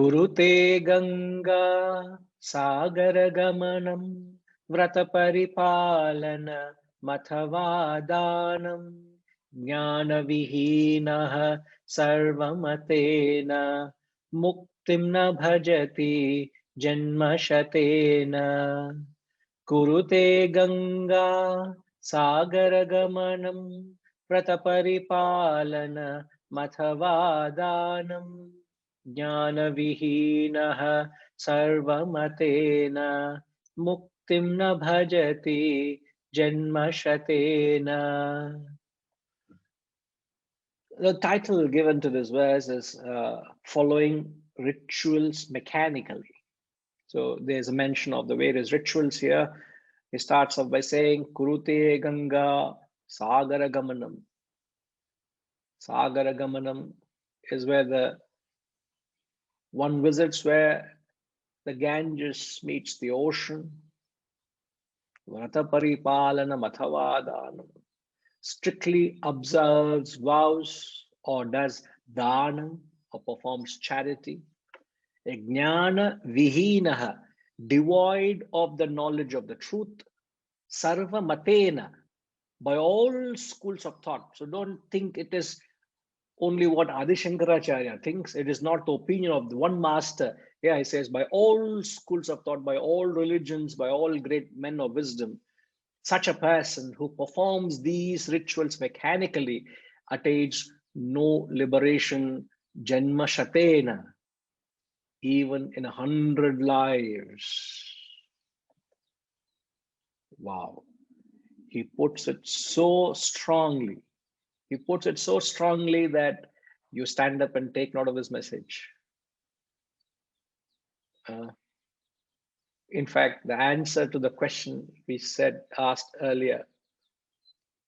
कुरुते गंगा सागर गमनम व्रत परिपालन मथवा दानम ज्ञान विहीनः सर्वमतेन मुक्तिं न भजति जन्मशतेन कुरुते गंगा सागर गमनम व्रत परिपालन मथवा दानम ज्ञान विहीनः सर्वमतेन मुक्तिं न भजति जन्मशतेन. The title given to this verse is following rituals mechanically. So there's a mention of the various rituals here. He starts off by saying Kurute Ganga Sagara Gamanam. Sagara Gamanam is where the one visits where the Ganges meets the ocean. Vrata Paripalana Mathavadana. Strictly observes vows or does dana or performs charity. Jnana vihinaha, devoid of the knowledge of the truth. Sarva matena, by all schools of thought. So don't think it is only what Adi Shankaracharya thinks. It is not the opinion of the one master. Here he says, by all schools of thought, by all religions, by all great men of wisdom. Such a person who performs these rituals mechanically attains no liberation, janma shatena, even in 100 lives. Wow. He puts it so strongly. He puts it so strongly that you stand up and take note of his message. In fact, the answer to the question we asked earlier,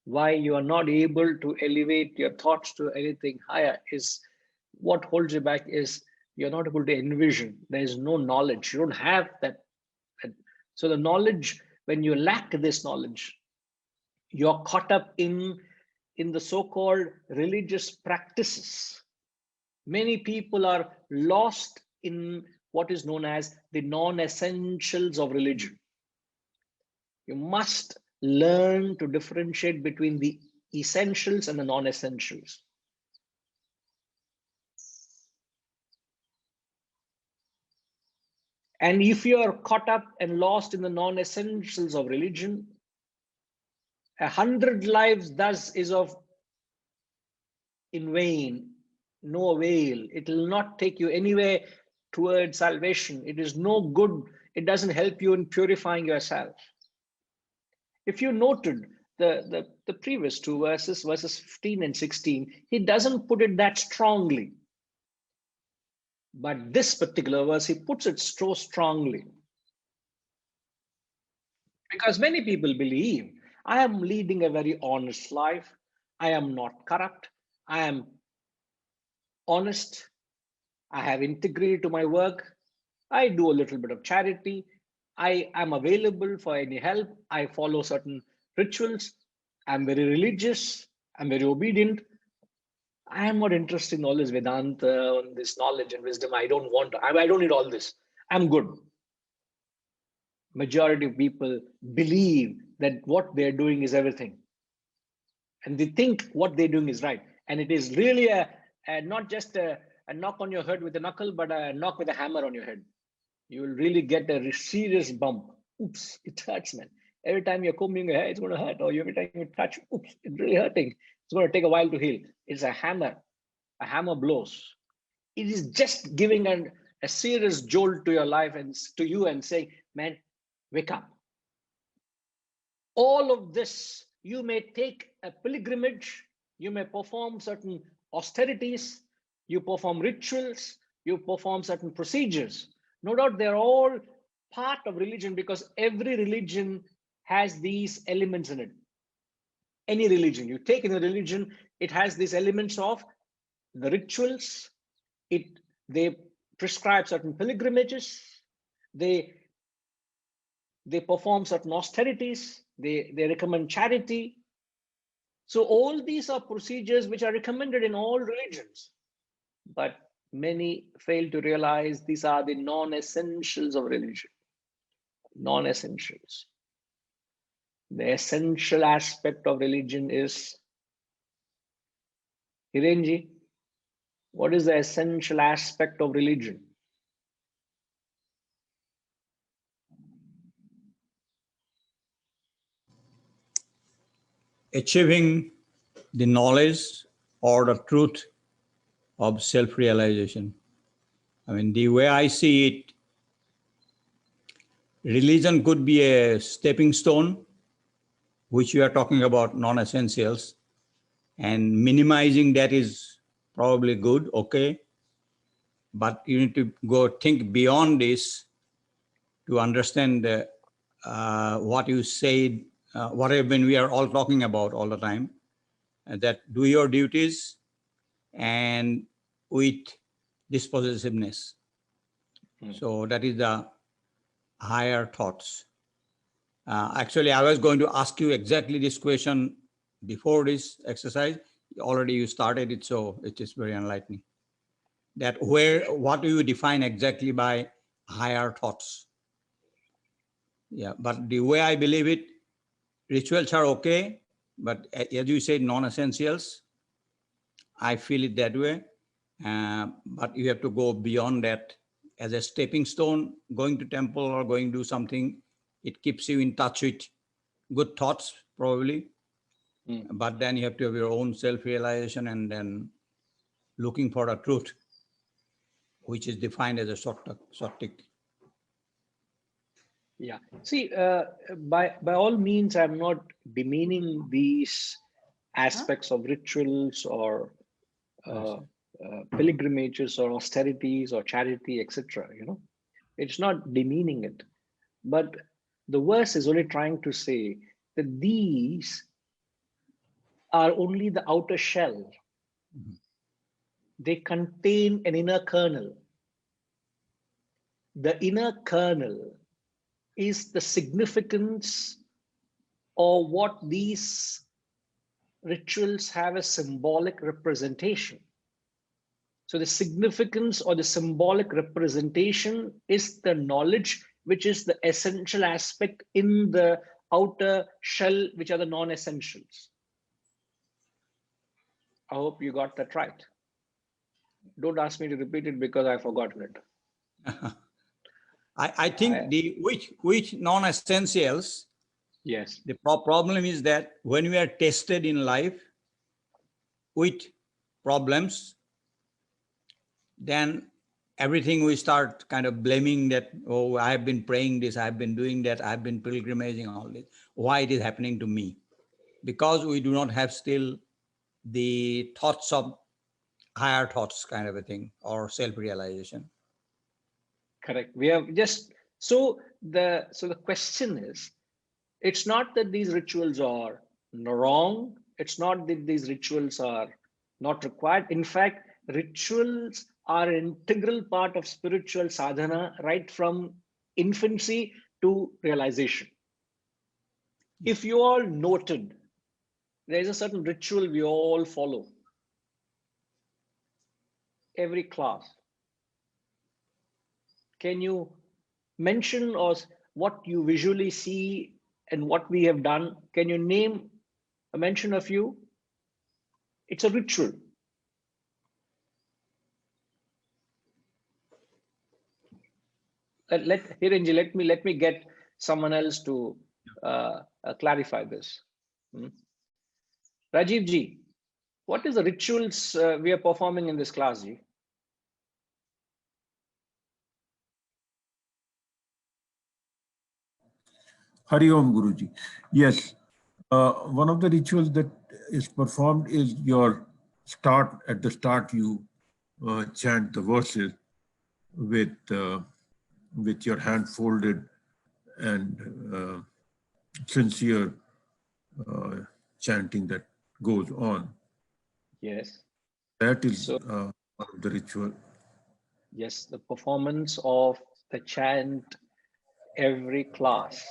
why you are not able to elevate your thoughts to anything higher, is what holds you back is you're not able to envision. There is no knowledge. You don't have that. So the knowledge, when you lack this knowledge, you're caught up in the so-called religious practices. Many people are lost in what is known as the non-essentials of religion. You must learn to differentiate between the essentials and the non-essentials. And if you are caught up and lost in the non-essentials of religion, 100 lives thus is of in vain, no avail. It will not take you anywhere towards salvation. It is no good. It doesn't help you in purifying yourself. If you noted the previous two verses, verses 15 and 16, he doesn't put it that strongly. But this particular verse, he puts it so strongly. Because many people believe, I am leading a very honest life. I am not corrupt. I am honest. I have integrity to my work. I do a little bit of charity. I am available for any help. I follow certain rituals. I'm very religious. I'm very obedient. I am not interested in all this Vedanta, this knowledge and wisdom. I don't want to, I don't need all this. I'm good. Majority of people believe that what they're doing is everything. And they think what they're doing is right. And it is really not just a knock on your head with a knuckle, but a knock with a hammer on your head. You will really get a serious bump. Oops, it hurts, man. Every time you're combing your hair, it's going to hurt. Or every time you touch, oops, it's really hurting. It's going to take a while to heal. It's a hammer. A hammer blows. It is just giving a serious jolt to your life and to you and saying, man, wake up. All of this, you may take a pilgrimage, you may perform certain austerities, you perform rituals, you perform certain procedures. No doubt they're all part of religion because every religion has these elements in it. Any religion, you take in a religion, it has these elements of the rituals, they prescribe certain pilgrimages, they perform certain austerities, they recommend charity. So all these are procedures which are recommended in all religions. But many fail to realize these are the non-essentials of religion. Non-essentials. The essential aspect of religion is, Hirenji, what is the essential aspect of religion? Achieving the knowledge or the truth of self-realization. I mean, the way I see it, religion could be a stepping stone, which you are talking about non-essentials, and minimizing that is probably good, okay. But you need to go think beyond this to understand what you said, whatever when we are all talking about all the time, that do your duties and with dispossessiveness. So that is the higher thoughts. Actually, I was going to ask you exactly this question before this exercise. Already you started it, so it is very enlightening. That what do you define exactly by higher thoughts? Yeah, but the way I believe it, rituals are okay, but as you said, non-essentials, I feel it that way. But you have to go beyond that. As a stepping stone, going to temple or going to do something, it keeps you in touch with good thoughts, probably. But then you have to have your own self-realization and then looking for the truth, which is defined as a sotic. Yeah. See, by all means, I'm not demeaning these aspects of rituals or pilgrimages or austerities or charity, etc. It's not demeaning it, but the verse is only trying to say that these are only the outer shell. They contain an inner kernel. The inner kernel is the significance or what these rituals have a symbolic representation. So the significance or the symbolic representation is the knowledge, which is the essential aspect in the outer shell, which are the non-essentials. I hope you got that right. Don't ask me to repeat it because I've forgotten it. I think which non-essentials, yes. The problem is that when we are tested in life with problems, then everything we start kind of blaming that, oh, I have been praying this, I've been doing that, I've been pilgrimaging, all this. Why it is happening to me? Because we do not have still the thoughts of higher thoughts kind of a thing, or self-realization. Correct. We have just, so the question is, it's not that these rituals are wrong. It's not that these rituals are not required. In fact, rituals are an integral part of spiritual sadhana right from infancy to realization. If you all noted, there is a certain ritual we all follow. Every class. Can you mention or what you visually see and what we have done? Can you name a mention a few? It's a ritual. Hirenji, let me get someone else to clarify this. Rajiv ji, what is the rituals we are performing in this class, ji? Hari Om Guruji. Yes, one of the rituals that is performed is your start. At the start, you chant the verses with your hand folded and sincere chanting that goes on. Yes. That is one of the ritual. Yes, the performance of the chant every class.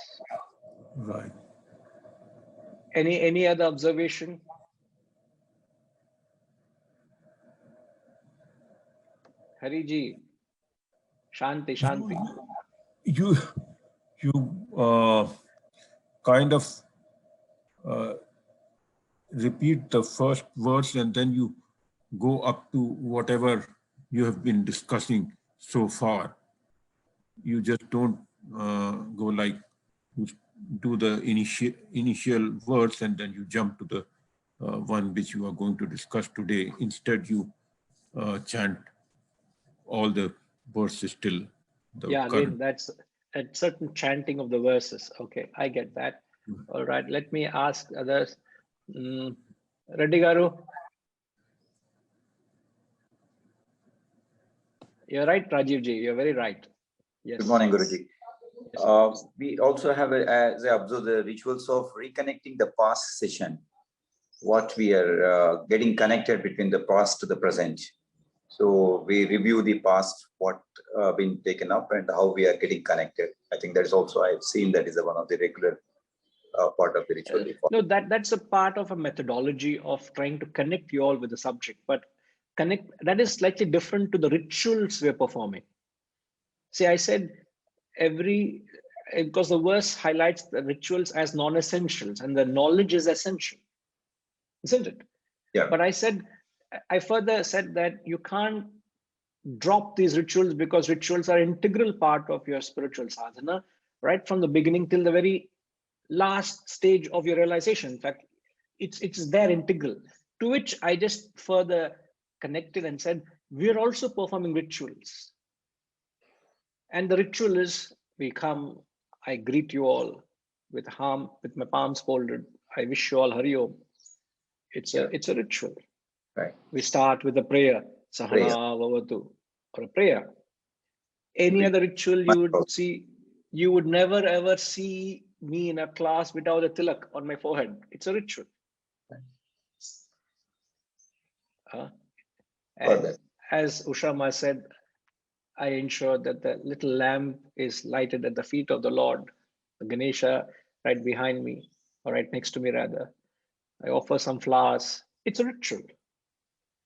Right. Any other observation? Hariji, Shanti, Shanti. You kind of repeat the first verse and then you go up to whatever you have been discussing so far. You just don't go like you do the initial words and then you jump to the one which you are going to discuss today. Instead, you chant all the verses till the Yeah, again, current. that's a certain chanting of the verses. Okay, I get that. All right, let me ask others. Reddy Garu, you're right, Rajiv ji, you're very right. Yes. Good morning, Guruji. Yes. We also have, as I observe, the rituals of reconnecting the past session, what we are getting connected between the past to the present. So we review the past, what been taken up and how we are getting connected. I think that is also, I've seen that is one of the regular part of the ritual. No, that's a part of a methodology of trying to connect you all with the subject, but that is slightly different to the rituals we're performing. See, I said because the verse highlights the rituals as non-essentials and the knowledge is essential, isn't it? Yeah. But I further said that you can't drop these rituals because rituals are an integral part of your spiritual sadhana, right from the beginning till the very last stage of your realization. In fact, it's there integral, to which I just further connected and said, we're also performing rituals. And the ritual is, we come, I greet you all with my palms folded. I wish you all Hari Om. It's a ritual. Right. We start with a prayer, Sahana Vavatu, or a prayer. Any other ritual you would never ever see me in a class without a tilak on my forehead. It's a ritual. And as Ushama said, I ensure that the little lamp is lighted at the feet of the Lord, the Ganesha right behind me, or right next to me rather. I offer some flowers. It's a ritual.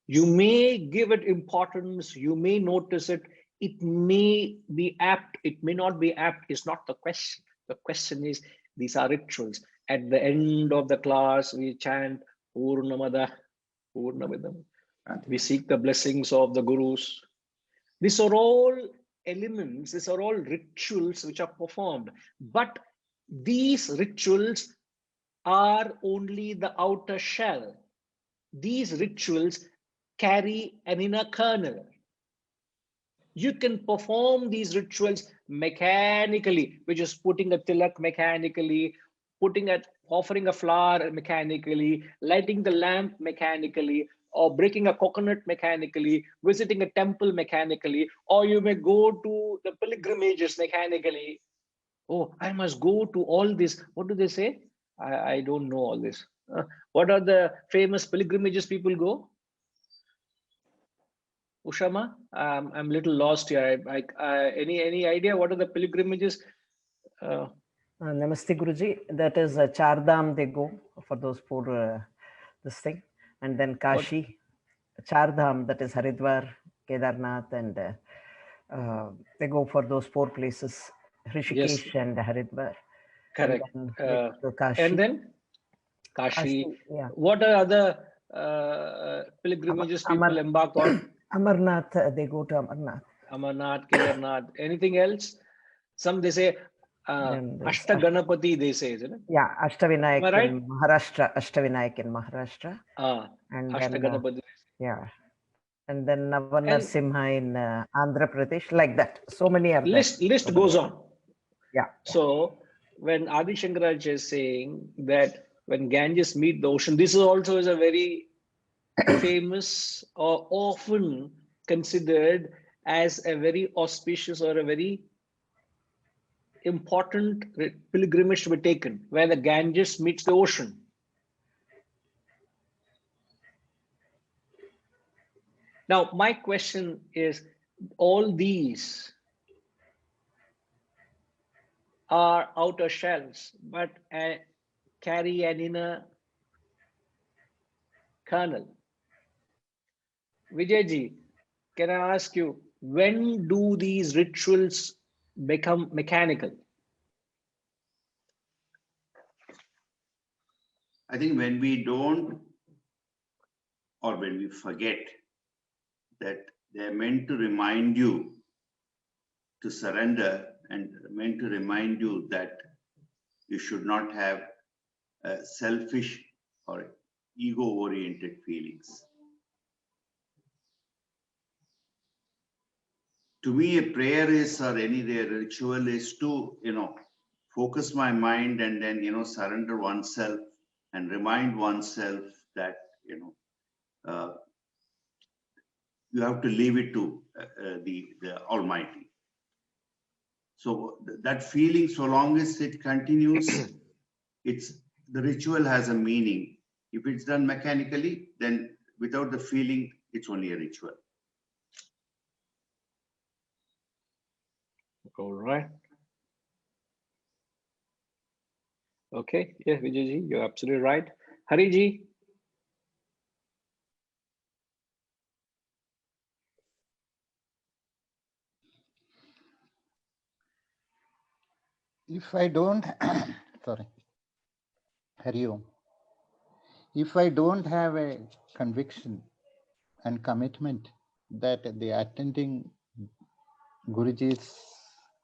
You may give it importance, you may notice it, it may be apt, it may not be apt, is not the question. The question is, these are rituals. At the end of the class, we chant Purnamada, Purnamidam. We seek the blessings of the gurus. These are all elements, these are all rituals which are performed. But these rituals are only the outer shell. These rituals carry an inner kernel. You can perform these rituals mechanically, which is putting a tilak mechanically, offering a flower mechanically, lighting the lamp mechanically, or breaking a coconut mechanically, visiting a temple mechanically, or you may go to the pilgrimages mechanically. Oh, I must go to all this. What do they say? I don't know all this. What are the famous pilgrimages people go? Ushama, I'm a little lost here. Any idea what are the pilgrimages? Namaste Guruji. That is Char Dham they go for those four, this thing. And then Kashi, Char Dham, that is Haridwar, Kedarnath, and they go for those four places, Rishikesh and Haridwar. Correct. And then Kashi. Yeah. What are other pilgrimages people embark on? Amarnath, they go to Amarnath. Amarnath, Kedarnath. Anything else? Some they say Ashtaganapati, they say, isn't it? Yeah, Ashtavinayak right? in Maharashtra. Ashtavinayak in Maharashtra. And Ashtaganapati. Yeah. And then Navanasimha in Andhra Pradesh, like that. So many are list goes on. Yeah. So when Adi Shankaracharya is saying that when Ganges meet the ocean, this is also is a very famous or often considered as a very auspicious or a very important pilgrimage to be taken, where the Ganges meets the ocean. Now, my question is, all these are outer shells, but carry an inner kernel. Vijayji, can I ask you, when do these rituals become mechanical? I think when we don't, or when we forget that they're meant to remind you to surrender and meant to remind you that you should not have selfish or ego-oriented feelings. To me, a prayer is, or any ritual is to, focus my mind and then, surrender oneself and remind oneself that, you have to leave it to the Almighty. So that feeling, so long as it continues, the ritual has a meaning. If it's done mechanically, then without the feeling, it's only a ritual. All right. Okay. Yeah, Vijayji, you're absolutely right. Hariji. If I don't, sorry, Hari Om. If I don't have a conviction and commitment that the attending Guruji's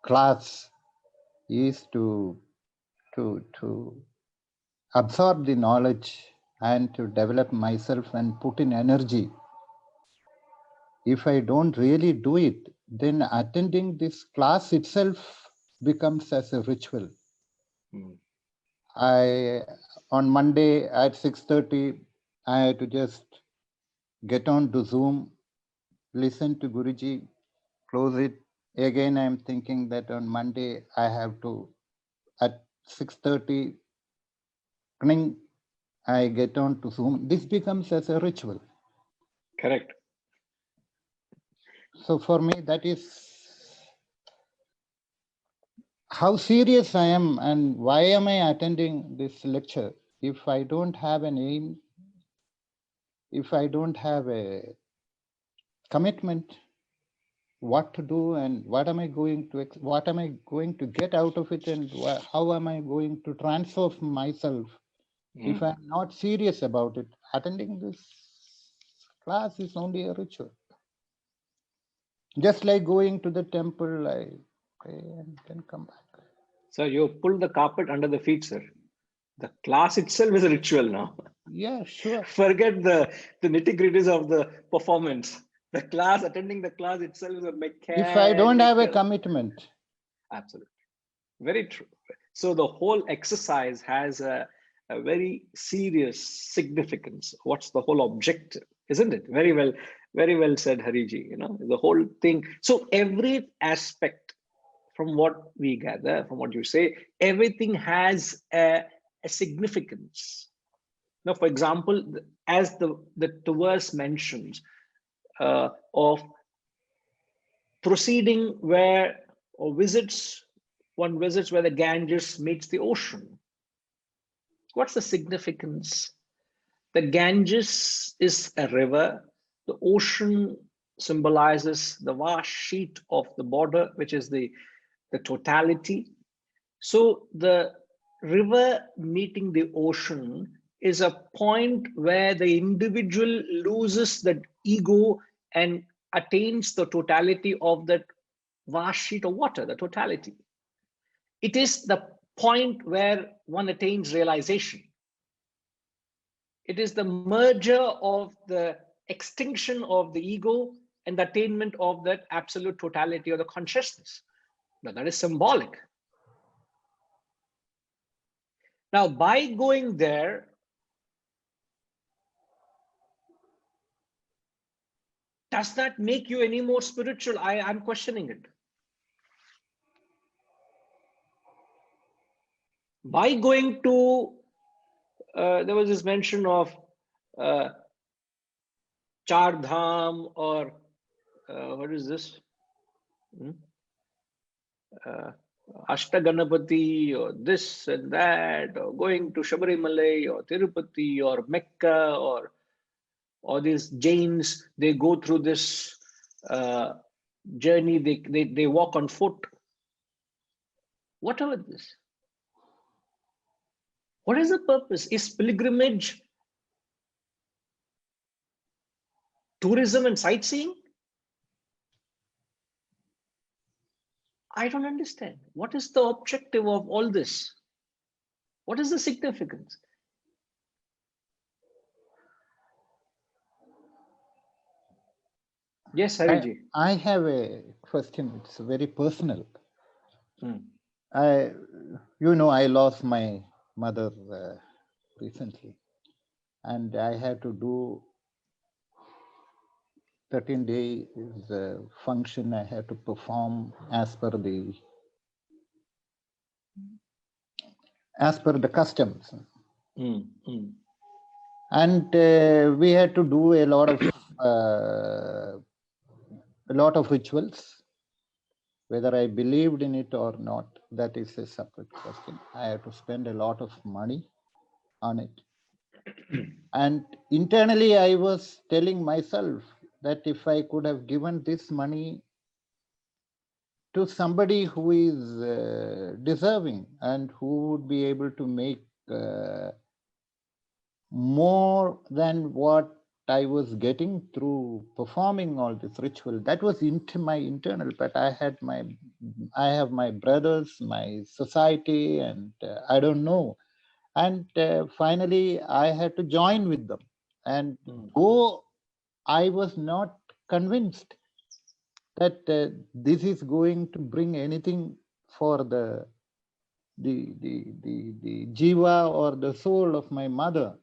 class is to absorb the knowledge and to develop myself and put in energy, if I don't really do it, then attending this class itself becomes as a ritual. On Monday at 6:30, I had to just get on to Zoom, listen to Guruji, close it. Again, I'm thinking that on Monday I have to, at 6:30, I get on to Zoom. This becomes as a ritual. Correct. So for me, that is how serious I am and why am I attending this lecture. If I don't have an aim, if I don't have a commitment, what to do and what am I going to get out of it, and how am I going to transform myself? If I'm not serious about it, attending this class is only a ritual. Just like going to the temple, I pray and then come back. So you pull the carpet under the feet, sir. The class itself is a ritual now. Yeah, sure. Forget the nitty-gritties of the performance. The class, attending the class itself is a mechanical. If I don't have a commitment. Absolutely. Very true. So the whole exercise has a very serious significance. What's the whole objective, isn't it? Very well said, Hariji. The whole thing. So every aspect, from what we gather, from what you say, everything has a significance. Now, for example, as the verse mentions, of proceeding where, or one visits where the Ganges meets the ocean. What's the significance? The Ganges is a river. The ocean symbolizes the vast sheet of the border, which is the totality. So the river meeting the ocean is a point where the individual loses that ego and attains the totality of that vast sheet of water, the totality. It is the point where one attains realization. It is the merger of the extinction of the ego and the attainment of that absolute totality of the consciousness. Now, that is symbolic. Now, by going there, does that make you any more spiritual? I'm questioning it. By going to, there was this mention of Char Dham, or what is this? Ashtaganapati, or this and that, or going to Shabarimala or Tirupati or Mecca, or these Jains, they go through this journey, they walk on foot. Whatever this. What is the purpose? Is pilgrimage tourism and sightseeing? I don't understand. What is the objective of all this? What is the significance? Yes, Hariji. I have a question. It's very personal. Hmm. I lost my mother recently, and I had to do 13 days function. I had to perform as per the customs. And we had to do a lot of rituals. Whether I believed in it or not, that is a separate question. I had to spend a lot of money on it. And internally, I was telling myself that if I could have given this money to somebody who is deserving and who would be able to make more than what I was getting through performing all this ritual, that was into my internal. But I have my brothers, my society, and I don't know. And finally, I had to join with them. And though I was not convinced that this is going to bring anything for the jiva or the soul of my mother,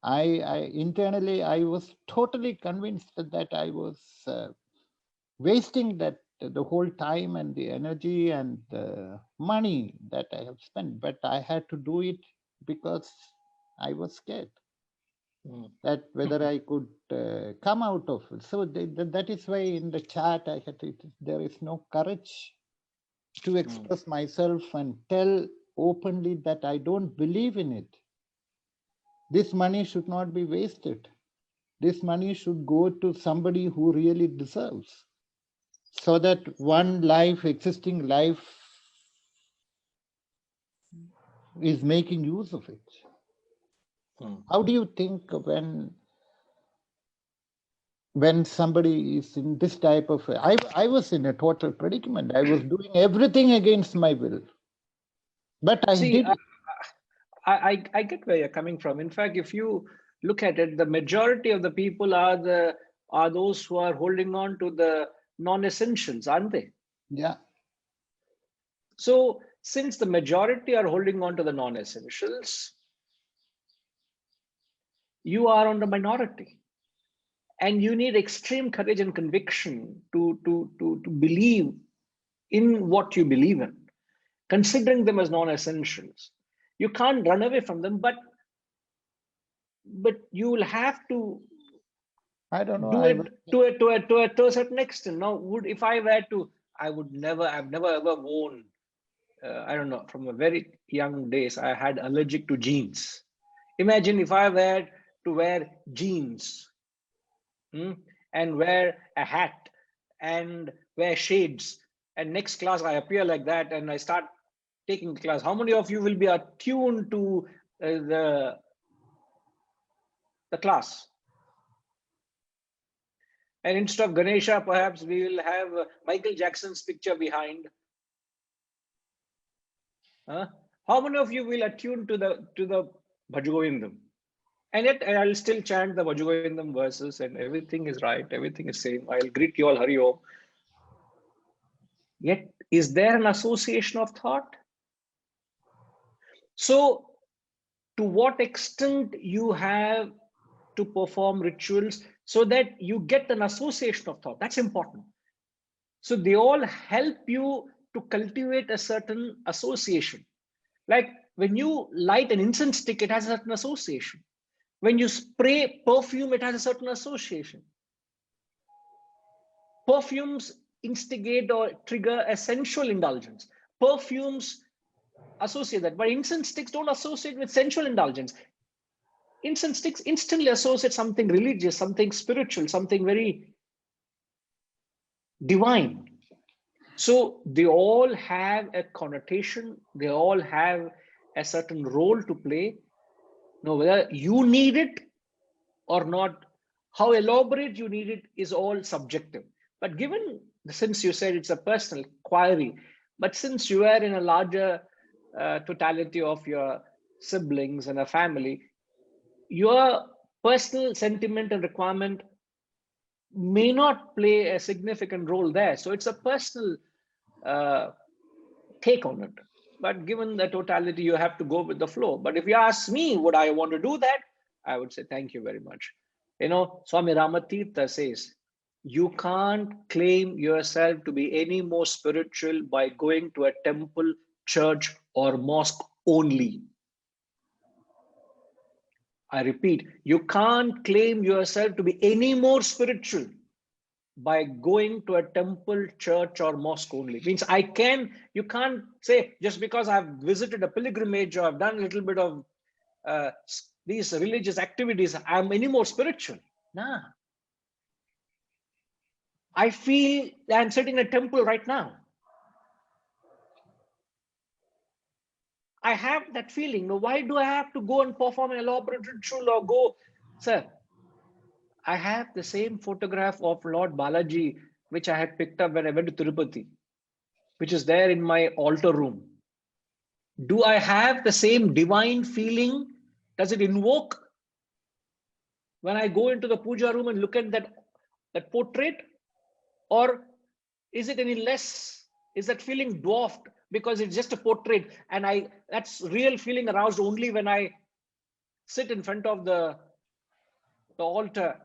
I internally, I was totally convinced that I was wasting the whole time and the energy and the money that I have spent. But I had to do it because I was scared that whether I could come out of it. So that is why in the chat there is no courage to express myself and tell openly that I don't believe in it. This money should not be wasted. This money should go to somebody who really deserves, so that one life, existing life, is making use of it. How do you think when somebody is in this type of... I was in a total predicament. I was doing everything against my will. But I did. I get where you're coming from. In fact, if you look at it, the majority of the people are those who are holding on to the non-essentials, aren't they? Yeah. So since the majority are holding on to the non-essentials, you are on the minority. And you need extreme courage and conviction to believe in what you believe in, considering them as non-essentials. You can't run away from them, but you will have to. I don't know. Do it to a certain extent. Now, if I were to, I've never ever worn. I don't know. From a very young days, I had allergic to jeans. Imagine if I were to wear jeans and wear a hat and wear shades, and next class I appear like that and I start taking the class. How many of you will be attuned to the class? And instead of Ganesha, perhaps we will have Michael Jackson's picture behind. How many of you will attune to the Bhajagovindam? And yet I'll still chant the Bhajagovindam verses and everything is right, everything is same. I'll greet you all, Hari Om. Yet, is there an association of thought? So, to what extent you have to perform rituals so that you get an association of thought? That's important. So they all help you to cultivate a certain association. Like when you light an incense stick, it has a certain association. When you spray perfume, it has a certain association. Perfumes instigate or trigger a sensual indulgence. Perfumes associate that, but incense sticks don't associate with sensual indulgence. Incense sticks instantly associate something religious, something spiritual, something very divine. So they all have a connotation, they all have a certain role to play. Now, whether you need it or not, how elaborate you need it is all subjective. But given, since you said it's a personal query, but since you are in a larger totality of your siblings and a family, your personal sentiment and requirement may not play a significant role there. So it's a personal take on it. But given the totality, you have to go with the flow. But if you ask me, would I want to do that? I would say, thank you very much. You know, Swami Ramatirtha says, you can't claim yourself to be any more spiritual by going to a temple, church, or mosque only. I repeat, you can't claim yourself to be any more spiritual by going to a temple, church, or mosque only. Means you can't say, just because I've visited a pilgrimage or I've done a little bit of these religious activities, I'm any more spiritual. Nah. I feel I'm sitting in a temple right now. I have that feeling. Now, why do I have to go and perform an elaborate ritual or go, sir? I have the same photograph of Lord Balaji, which I had picked up when I went to Tirupati, which is there in my altar room. Do I have the same divine feeling? Does it invoke when I go into the puja room and look at that portrait? Or is it any less? Is that feeling dwarfed because it's just a portrait, and that's real feeling aroused only when I sit in front of the altar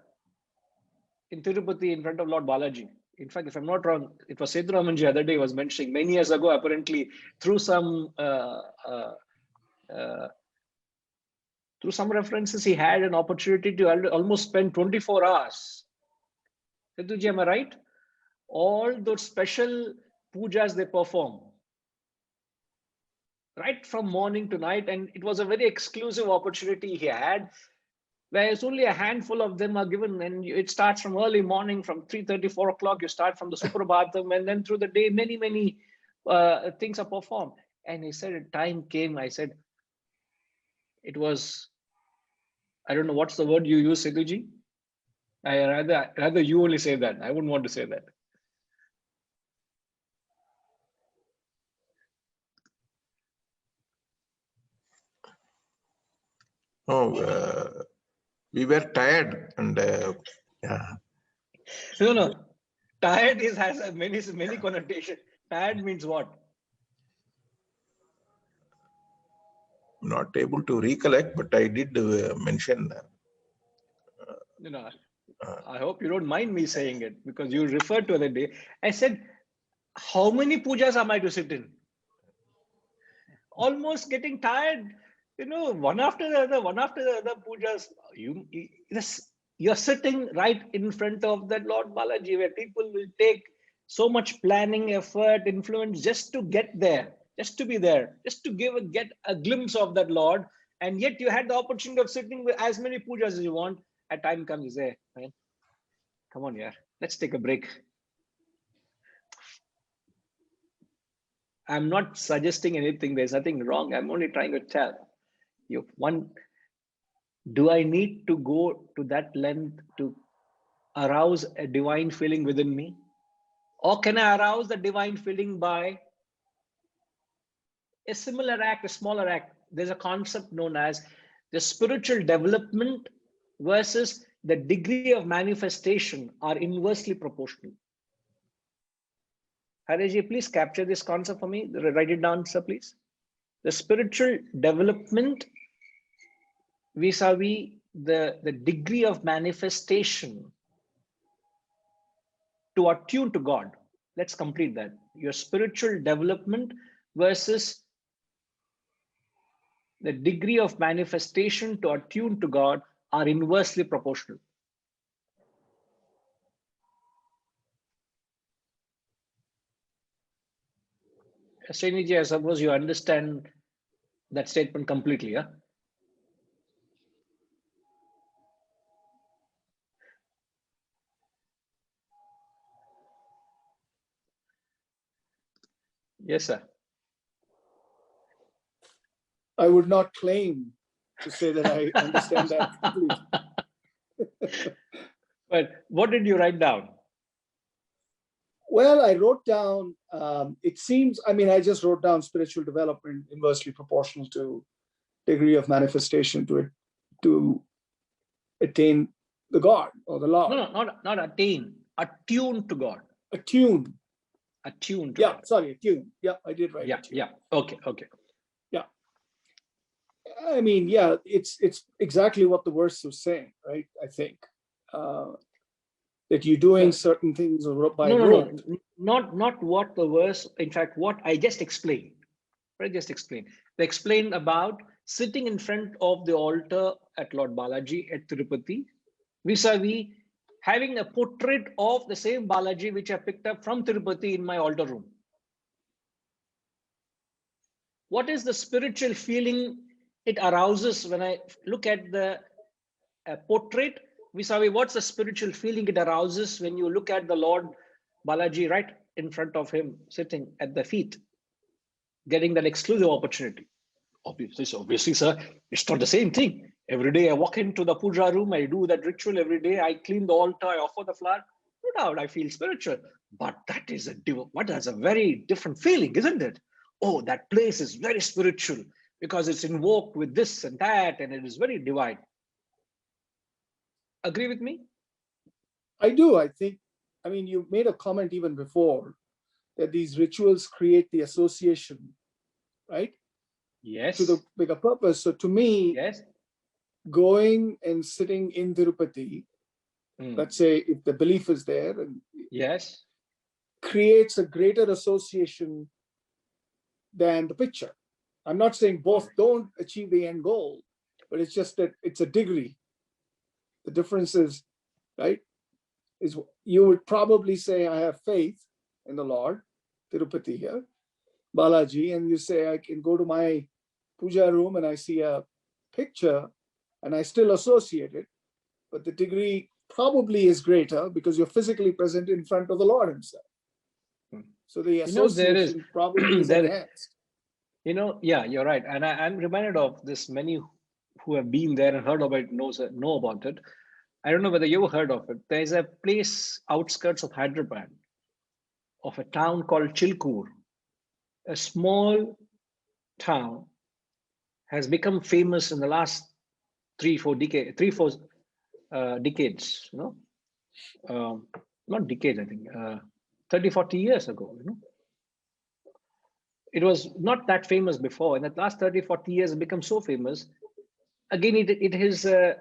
in Tirupati in front of Lord Balaji? In fact, if I'm not wrong, it was Sethuramanji the other day was mentioning many years ago, apparently through some references, he had an opportunity to almost spend 24 hours. Sethuji, am I right? All those special pujas they perform, right from morning to night, and it was a very exclusive opportunity he had, whereas only a handful of them are given, and it starts from early morning, from 3:30, 4 o'clock. You start from the Suprabhatam, and then through the day, many things are performed. And he said, time came. I said, it was, I don't know what's the word you use, Sethuji. I rather you only say that. I wouldn't want to say that. No, we were tired, and yeah. No. Tired has many connotations. Tired means what? Not able to recollect, but I did mention. I hope you don't mind me saying it, because you referred to the other day. I said, how many pujas am I to sit in? Almost getting tired, one after the other pujas. You're sitting right in front of that Lord Balaji, where people will take so much planning, effort, influence just to get there, just to be there, just to get a glimpse of that Lord. And yet you had the opportunity of sitting with as many pujas as you want. At time comes, you say, man, come on, yeah, let's take a break. I'm not suggesting anything. There's nothing wrong. I'm only trying to tell you, do I need to go to that length to arouse a divine feeling within me? Or can I arouse the divine feeling by a similar act, a smaller act? There's a concept known as the spiritual development versus the degree of manifestation are inversely proportional. Hariji, please capture this concept for me. Write it down, sir, please. The spiritual development vis-a-vis the degree of manifestation to attune to God. Let's complete that. Your spiritual development versus the degree of manifestation to attune to God are inversely proportional. Sriniji, I suppose you understand that statement completely, yeah? Yes, sir. I would not claim to say that I understand that completely. But what did you write down? Well, I wrote down, it seems, I mean, I just wrote down spiritual development inversely proportional to degree of manifestation to attain the God or the Lord. No, not attain, attune to God. Attune. Attune to Yeah, God. sorry, attune. Yeah, I did write attune. Yeah. Okay. Yeah. I mean, yeah, it's exactly what the verse was saying, right? I think that you're doing certain things by rote. Not what the verse. In fact, what I just explained. Right, just explain. They explained about sitting in front of the altar at Lord Balaji at Tirupati, vis-a-vis having a portrait of the same Balaji which I picked up from Tirupati in my altar room. What is the spiritual feeling it arouses when I look at the portrait vis-a-vis what's the spiritual feeling it arouses when you look at the Lord Balaji right in front of him sitting at the feet, getting that exclusive opportunity? Obviously, sir, it's not the same thing. Every day I walk into the puja room, I do that ritual every day, I clean the altar, I offer the flower. No doubt I feel spiritual, but that's a very different feeling, isn't it? Oh, that place is very spiritual because it's invoked with this and that, and it is very divine. Agree with me? I do. I think, I mean, you made a comment even before that these rituals create the association, right? Yes. To the bigger purpose. So to me, yes, going and sitting in Tirupati, let's say if the belief is there, and yes, creates a greater association than the picture. I'm not saying both don't achieve the end goal, but it's just that it's a degree. The difference is, right, is you would probably say, I have faith in the Lord, Tirupati here, Balaji, and you say, I can go to my puja room and I see a picture and I still associate it, but the degree probably is greater because you're physically present in front of the Lord himself. So the association probably is enhanced. Yeah, you're right. And I'm reminded of this. Many who have been there and heard about it know about it. I don't know whether you heard of it. There's a place outskirts of Hyderabad, of a town called Chilkur. A small town has become famous in the last 3-4 decades, not decades, I think, 30-40 years ago, It was not that famous before. In the last 30-40 years, it become so famous. Again, it is, I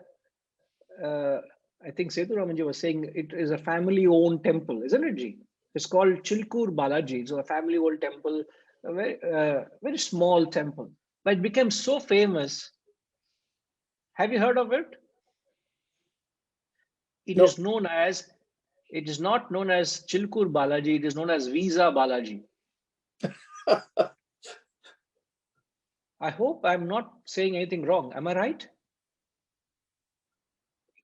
think Sethu Ramanji was saying, it is a family-owned temple, isn't it, Ji? It's called Chilkur Balaji. It's a family-owned temple, a very small temple. But it became so famous. Have you heard of it? It is known as, it is not known as Chilkur Balaji, it is known as Visa Balaji. I hope I'm not saying anything wrong. Am I right?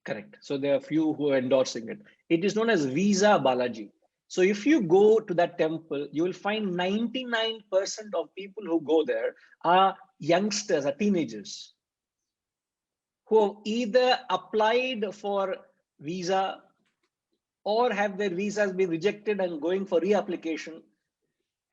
Correct. So there are a few who are endorsing it. It is known as Visa Balaji. So if you go to that temple, you will find 99% of people who go there are youngsters, are teenagers, who have either applied for visa or have their visas been rejected and going for reapplication.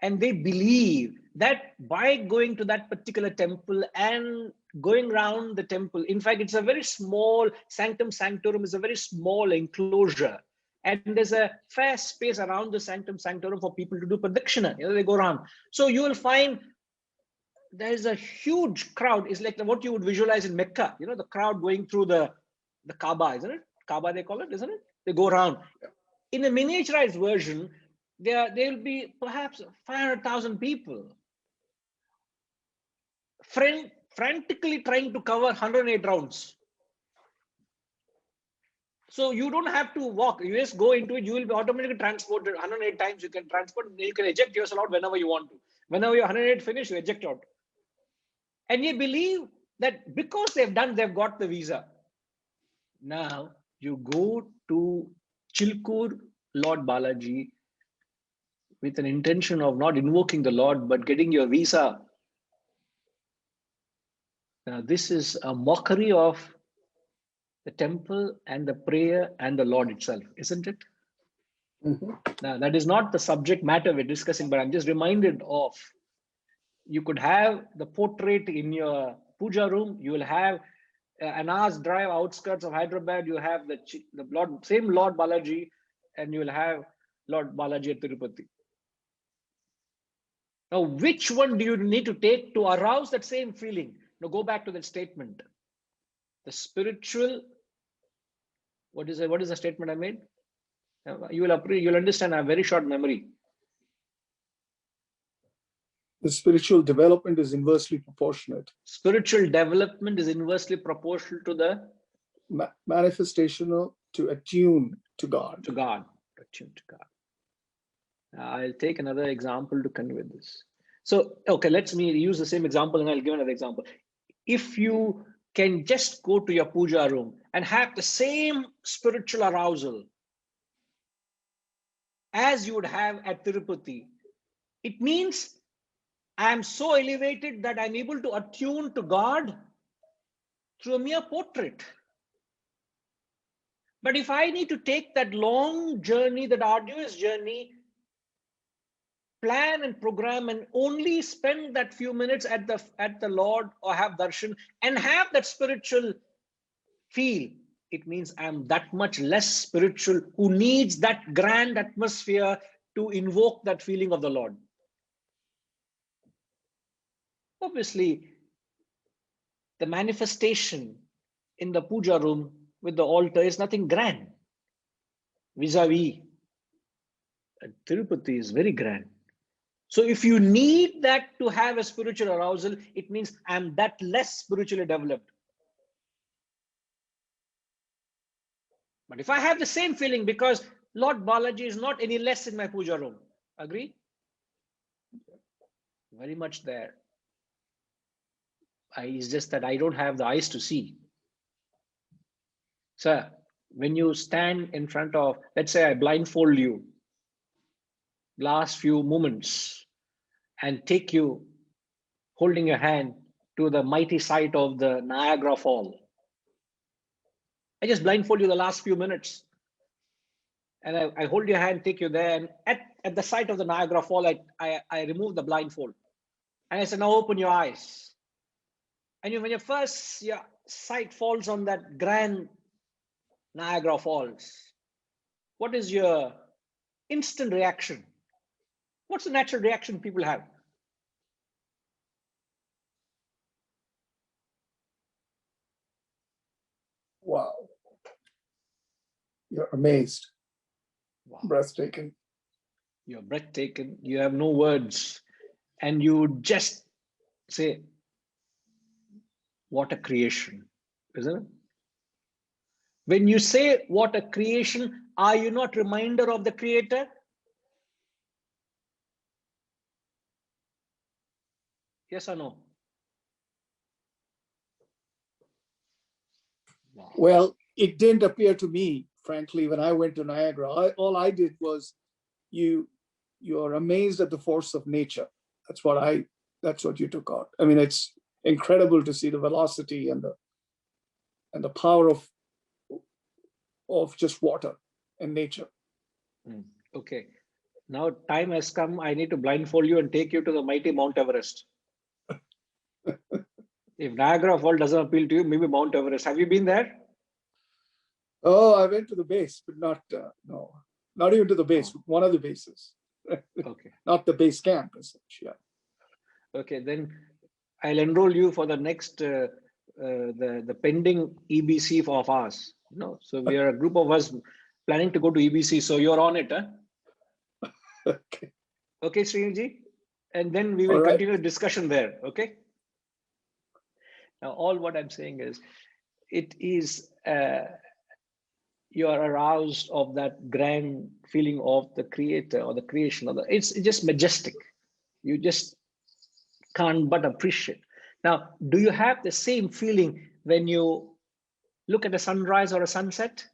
And they believe that by going to that particular temple and going around the temple, in fact, it's a very small, Sanctum Sanctorum is a very small enclosure. And there's a fair space around the Sanctum Sanctorum for people to do pradakshina. They go around. So you will find there's a huge crowd. It's like what you would visualize in Mecca, the crowd going through the Kaaba, isn't it? Kaaba, they call it, isn't it? They go around. In a miniaturized version, there will be perhaps 500,000 people frantically trying to cover 108 rounds. So you don't have to walk. You just go into it. You will be automatically transported 108 times. You can transport. You can eject yourself out whenever you want to. Whenever you're 108 finished, you eject out. And you believe that because they've got the visa. Now you go to Chilkur Lord Balaji. with an intention of not invoking the Lord, but getting your visa. Now, this is a mockery of the temple and the prayer and the Lord itself, isn't it? Mhm. Now, that is not the subject matter we're discussing, but I'm just reminded of, you could have the portrait in your puja room, you will have an hour's drive outskirts of Hyderabad, you have the Lord, same Lord Balaji, and you will have Lord Balaji at Tirupati. Now, which one do you need to take to arouse that same feeling? Now, go back to that statement. The spiritual, what is the statement I made? You'll understand. I have very short memory. The spiritual development is inversely proportionate. Spiritual development is inversely proportional to the Manifestational to attune to God. to God. Attune to God. I'll take another example to convey this. So, okay, let me use the same example and I'll give another example. If you can just go to your puja room and have the same spiritual arousal as you would have at Tirupati, it means I'm so elevated that I'm able to attune to God through a mere portrait. But if I need to take that long journey, that arduous journey, plan and program and only spend that few minutes at the Lord or have darshan and have that spiritual feel, it means I'm that much less spiritual who needs that grand atmosphere to invoke that feeling of the Lord. Obviously, the manifestation in the puja room with the altar is nothing grand. Vis-a-vis, Tirupati is very grand. So if you need that to have a spiritual arousal, it means I'm that less spiritually developed. But if I have the same feeling, because Lord Balaji is not any less in my puja room, agree? Very much there. It's just that I don't have the eyes to see. Sir, when you stand in front of, let's say I blindfold you, last few moments, and take you holding your hand to the mighty sight of the Niagara Fall. I just blindfold you the last few minutes. And I hold your hand, take you there, and at the sight of the Niagara Fall, I remove the blindfold. And I said, now open your eyes. And when your sight falls on that grand Niagara Falls, what is your instant reaction? What's the natural reaction people have? Wow. You're amazed. Wow. Breathtaking. You're breathtaking. You have no words. And you just say, what a creation, isn't it? When you say what a creation, are you not reminder of the Creator? Yes or no? Wow. Well, it didn't appear to me, frankly, when I went to Niagara. All I did was you're amazed at the force of nature. That's what you took out. I mean, it's incredible to see the velocity and the power of just water and nature. Okay. Now time has come. I need to blindfold you and take you to the mighty Mount Everest. If Niagara Falls doesn't appeal to you, maybe Mount Everest. Have you been there? Oh, I went to the base, but not even to the base. Oh. One of the bases. Okay. Not the base camp, as such. Yeah. Okay, then I'll enroll you for the next the pending EBC of ours. No, so we are a group of us planning to go to EBC. So you're on it, huh? Okay. Okay, Srinaji, and then we will All right. continue the discussion there. Okay. Now, all what I'm saying is, it is you are aroused of that grand feeling of the Creator or the creation of it's just majestic. You just can't but appreciate. Now, do you have the same feeling when you look at a sunrise or a sunset?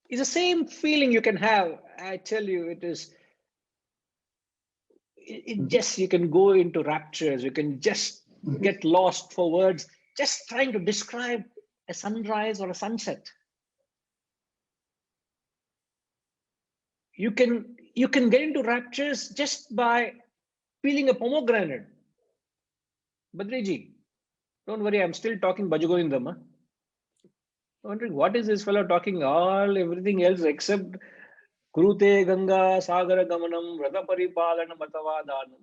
It's the same feeling you can have. I tell you, it is. It just, you can go into raptures. You can just get lost for words, just trying to describe a sunrise or a sunset. You can get into raptures just by peeling a pomegranate. Badriji, don't worry, I'm still talking Bhajagovindam. Huh? Wondering what is this fellow talking everything else except Krute Ganga Sagara Gamanam Vrata Paripalana Matavadanam.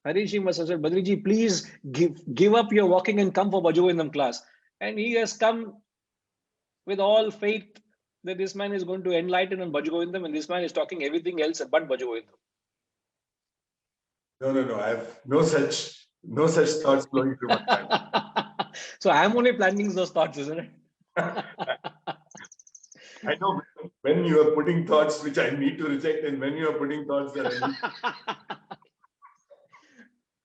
Harishi must have said, Badriji, please give up your walking and come for Bhajagovindam class. And he has come with all faith that this man is going to enlighten on Bhajagovindam, and this man is talking everything else but Bhajagovindam. No. I have no such thoughts flowing through my mind. So I'm only planting those thoughts, isn't it? I know when you are putting thoughts which I need to reject, and when you are putting thoughts that I need.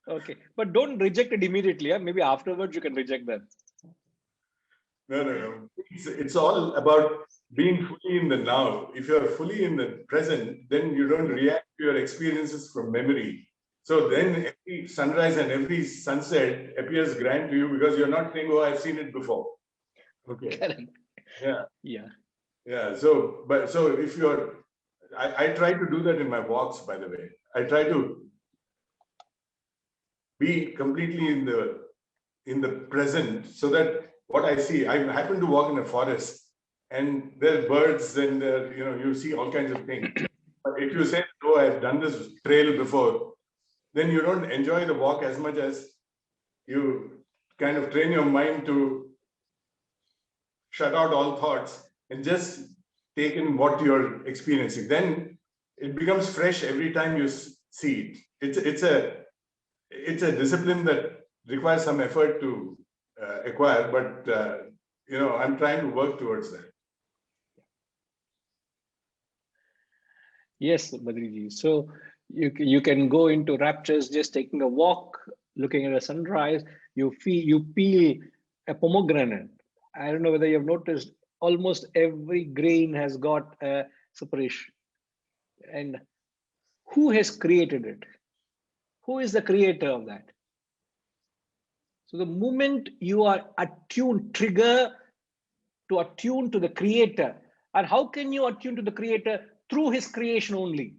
Okay, but don't reject it immediately. Yeah? Maybe afterwards you can reject them. No. It's all about being fully in the now. If you are fully in the present, then you don't react to your experiences from memory. So then every sunrise and every sunset appears grand to you because you're not saying, oh, I've seen it before. Okay. Correct. Yeah. So if you're, I try to do that in my walks, by the way. I try to be completely in the present, so that what I see, I happen to walk in a forest and there are birds and you see all kinds of things. But if you say, oh, I've done this trail before, then you don't enjoy the walk as much as you kind of train your mind to shut out all thoughts and just take in what you're experiencing. Then it becomes fresh every time you see it. It's a discipline that requires some effort to acquire, but I'm trying to work towards that. Yes, Badriji. So you can go into raptures just taking a walk, looking at a sunrise. You peel a pomegranate. I don't know whether you've noticed, almost every grain has got a separation. And who has created it? Who is the creator of that? So the moment you are trigger to attune to the creator. And how can you attune to the creator? Through his creation only.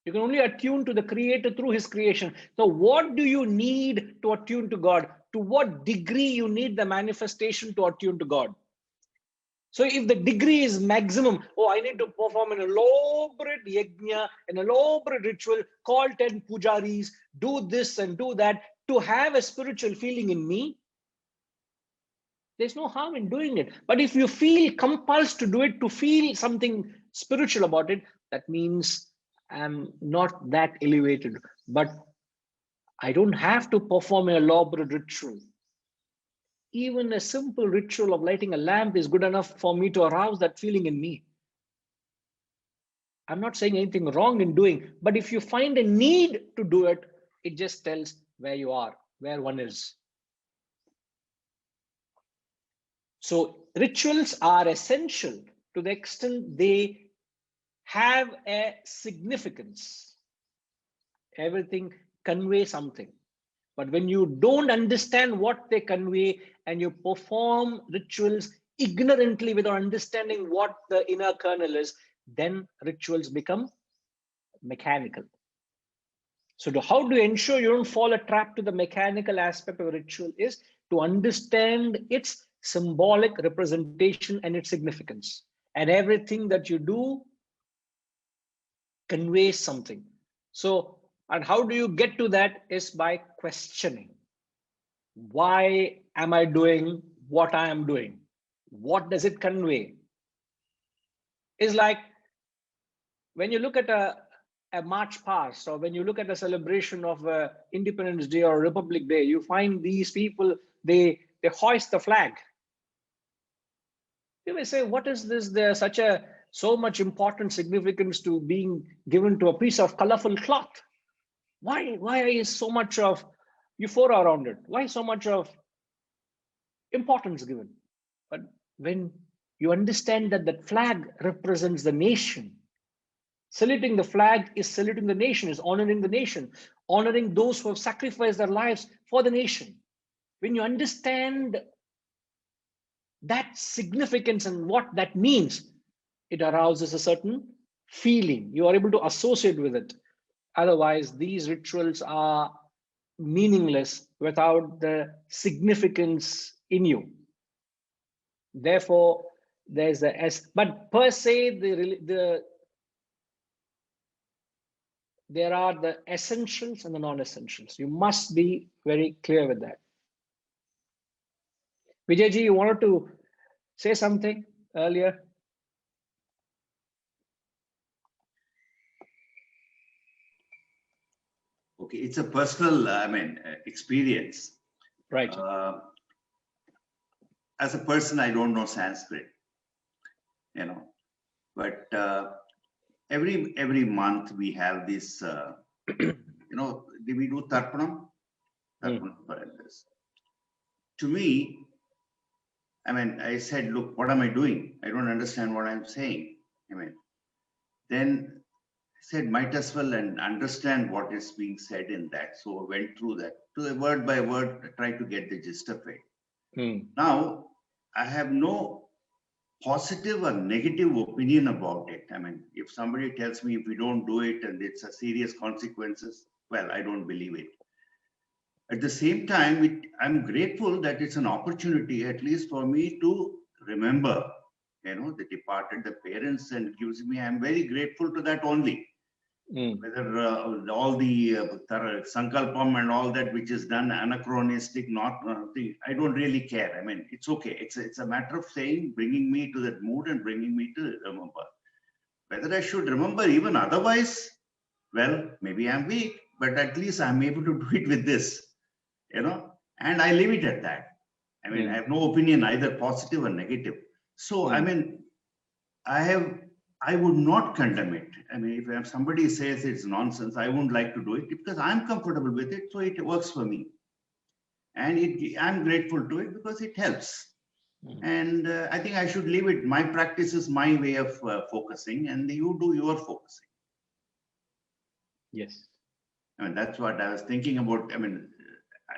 You can only attune to the creator through his creation. So what do you need to attune to God? To what degree you need the manifestation to attune to God? So if the degree is maximum, I need to perform an elaborate yajna, an elaborate ritual, call 10 pujaris, do this and do that to have a spiritual feeling in me, there's no harm in doing it. But if you feel compelled to do it, to feel something spiritual about it, that means I'm not that elevated. But I don't have to perform an elaborate ritual. Even a simple ritual of lighting a lamp is good enough for me to arouse that feeling in me. I'm not saying anything wrong in doing, but if you find a need to do it, it just tells where you are, where one is. So rituals are essential to the extent they have a significance. Everything conveys something. But when you don't understand what they convey and you perform rituals ignorantly without understanding what the inner kernel is, then rituals become mechanical. So how do you ensure you don't fall a trap to the mechanical aspect of a ritual is to understand its symbolic representation and its significance. And everything that you do conveys something. So, and how do you get to that is by questioning. Why am I doing what I am doing? What does it convey? It's like when you look at a march past, or when you look at a celebration of Independence Day or Republic Day, you find these people, they hoist the flag. You may say, what is this? There's so much important significance to being given to a piece of colorful cloth. Why is so much of euphoria around it? Why so much of importance given? But when You understand that that flag represents the nation. Saluting the flag is saluting the nation, is honoring the nation, honoring those who have sacrificed their lives for the nation. When you understand that significance and what that means, it arouses a certain feeling. You are able to associate with it. Otherwise, these rituals are meaningless without the significance in you. Therefore, there's the S, but per se, there are the essentials and the non-essentials. You must be very clear with that. Vijayji, you wanted to say something earlier? Okay, it's a personal, experience. Right. As a person, I don't know Sanskrit, but every month we have this, do we do Tarpanam? Tarpanam for elders. To me, I said, look, what am I doing? I don't understand what I'm saying. Then I said, might as well and understand what is being said in that. So I went through that, to the word by word, try to get the gist of it. Now, I have no positive or negative opinion about it. If somebody tells me if we don't do it and it's a serious consequences, well, I don't believe it. At the same time, I'm grateful that it's an opportunity, at least for me, to remember, the departed, the parents, and it gives me, I'm very grateful to that only. Whether all the sankalpam and all that which is done anachronistic, not I don't really care. It's okay. It's a matter of saying, bringing me to that mood and bringing me to remember. Whether I should remember even otherwise, well, maybe I'm weak, but at least I'm able to do it with this, and I leave it at that. I have no opinion, either positive or negative. So, I would not condemn it. If somebody says it's nonsense, I wouldn't like to do it because I'm comfortable with it, so it works for me. And I'm grateful to it because it helps. And I think I should leave it. My practice is my way of focusing, and you do your focusing. Yes. That's what I was thinking about.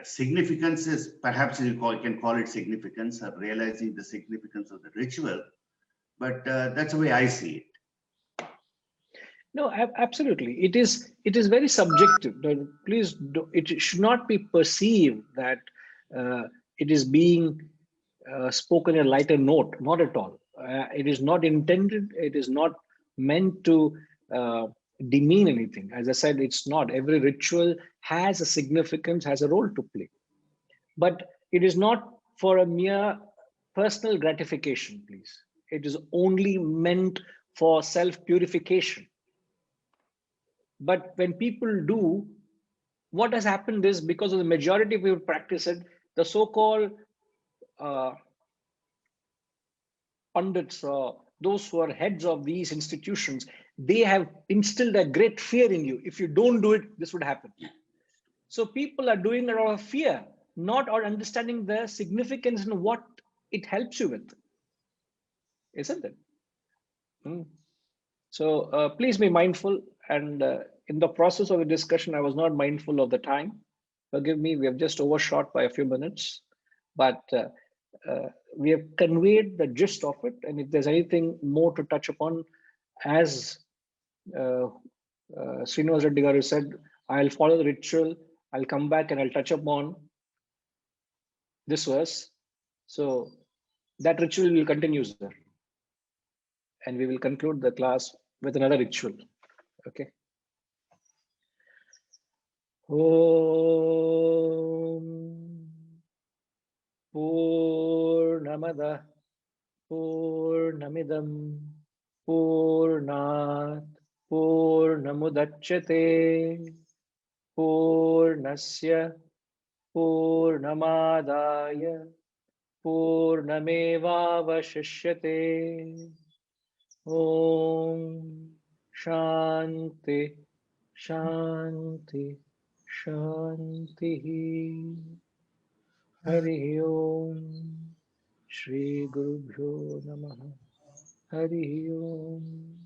Significance is, perhaps you can call it significance, or realizing the significance of the ritual. But that's the way I see it. No, absolutely. It is very subjective. Please, it should not be perceived that it is being spoken in a lighter note. Not at all. It is not intended. It is not meant to demean anything. As I said, it's not. Every ritual has a significance, has a role to play. But it is not for a mere personal gratification, please. It is only meant for self-purification. But when people do, what has happened is, because of the majority of people practice it, the so-called pundits or those who are heads of these institutions, they have instilled a great fear in you. If you don't do it, this would happen. So people are doing it out of fear, not out understanding the significance and what it helps you with, isn't it? So please be mindful. And in the process of the discussion, I was not mindful of the time. Forgive me, we have just overshot by a few minutes, but we have conveyed the gist of it. And if there's anything more to touch upon, as Srinivas Reddy Garu said, I'll follow the ritual. I'll come back and I'll touch upon this verse. So that ritual will continue, sir. And we will conclude the class with another ritual. Okay. Om Purnamada Purnamidam Purnat Purnamudachyate Purnasya Purnamadaya Purnamevavashishyate. Om Shanti Shanti Shanti. Hari Om. Shri Gurubhyo Namaha. Hari Om.